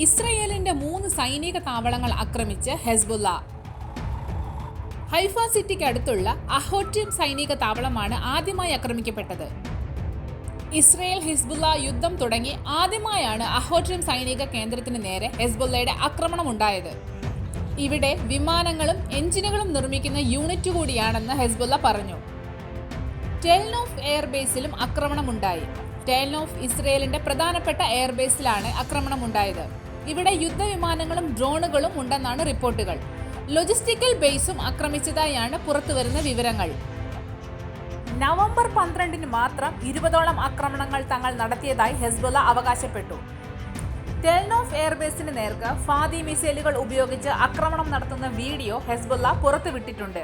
ഇസ്രയേലിന്റെ 3 സൈനിക താവളങ്ങൾ ആക്രമിച്ച് ഹെസ്ബുള്ള. ഹൈഫ സിറ്റിക്ക് അടുത്തുള്ള അഹോട്രിം സൈനിക താവളമാണ് ആദ്യമായി ആക്രമിക്കപ്പെട്ടത്. ഇസ്രയേൽ ഹിസ്ബുള്ള യുദ്ധം തുടങ്ങി ആദ്യമായാണ് അഹോട്രിം സൈനിക കേന്ദ്രത്തിന് നേരെ ഹെസ്ബുള്ളയുടെ ആക്രമണം ഉണ്ടായത്. ഇവിടെ വിമാനങ്ങളും എഞ്ചിനുകളും നിർമ്മിക്കുന്ന യൂണിറ്റ് കൂടിയാണെന്ന് ഹെസ്ബുള്ള പറഞ്ഞു. ടെൽനോഫ് എയർബേസിലും ആക്രമണമുണ്ടായി. ടെൽനോഫ് ഇസ്രയേലിന്റെ പ്രധാനപ്പെട്ട എയർബേസിലാണ് ആക്രമണമുണ്ടായത്. ഇവിടെ യുദ്ധവിമാനങ്ങളും ഡ്രോണുകളും ഉണ്ടെന്നാണ് റിപ്പോർട്ടുകൾ. ലോജിസ്റ്റിക്കൽ ബേസും ആക്രമിച്ചതായാണ് പുറത്തുവരുന്ന വിവരങ്ങൾ. നവംബർ 12 മാത്രം 20ഓളം ആക്രമണങ്ങൾ തങ്ങൾ നടത്തിയതായി ഹെസ്ബുള്ള അവകാശപ്പെട്ടു. ടെൽനോഫ് എയർബേസിന് നേർക്ക് ഫാദി മിസൈലുകൾ ഉപയോഗിച്ച് ആക്രമണം നടത്തുന്ന വീഡിയോ ഹെസ്ബുള്ള പുറത്തുവിട്ടിട്ടുണ്ട്.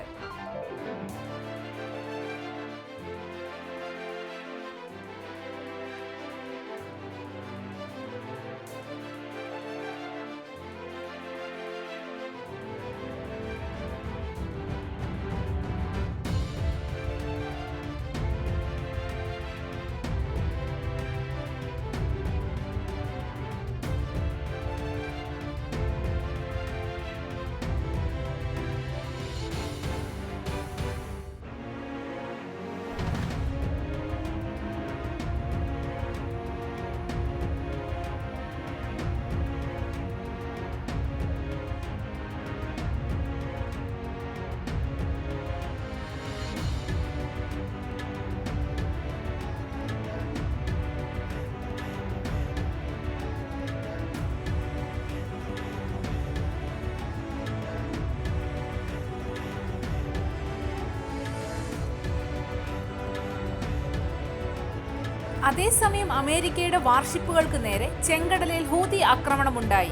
അതേസമയം അമേരിക്കയുടെ വാർഷിപ്പുകൾക്ക് നേരെ ചെങ്കടലിൽ ഹൂതി ആക്രമണമുണ്ടായി.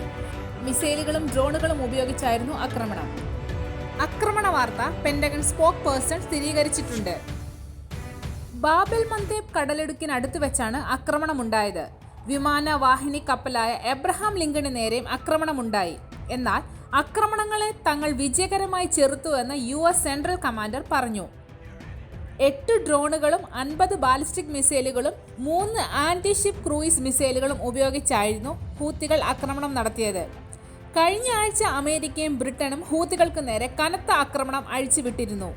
മിസൈലുകളും ഡ്രോണുകളും ഉപയോഗിച്ചായിരുന്നു ആക്രമണം. ആക്രമണ വാർത്ത പെന്റഗൺ സ്പോക്ക് പേഴ്സൺ സ്ഥിരീകരിച്ചിട്ടുണ്ട്. ബാബൽ മന്ദേബ് കടലിടുക്കിനടുത്ത് വെച്ചാണ് ആക്രമണമുണ്ടായത്. വിമാനവാഹിനി കപ്പലായ എബ്രഹാം ലിങ്കണിന് നേരെയും ആക്രമണമുണ്ടായി. എന്നാൽ ആക്രമണങ്ങളെ തങ്ങൾ വിജയകരമായി ചെറുത്തുവെന്ന് US സെൻട്രൽ കമാൻഡർ പറഞ്ഞു. 8 ഡ്രോണുകളും 50 ബാലിസ്റ്റിക് മിസൈലുകളും 3 ആന്റി-ഷിപ്പ് ക്രൂയിസ് മിസൈലുകളും ഉപയോഗിച്ചായിരുന്നു ഹൂത്തികൾ ആക്രമണം നടത്തിയത്. കഴിഞ്ഞ ആഴ്ച അമേരിക്കയും ബ്രിട്ടനും ഹൂത്തികൾക്ക് നേരെ കനത്ത ആക്രമണം അഴിച്ചുവിട്ടിരുന്നു.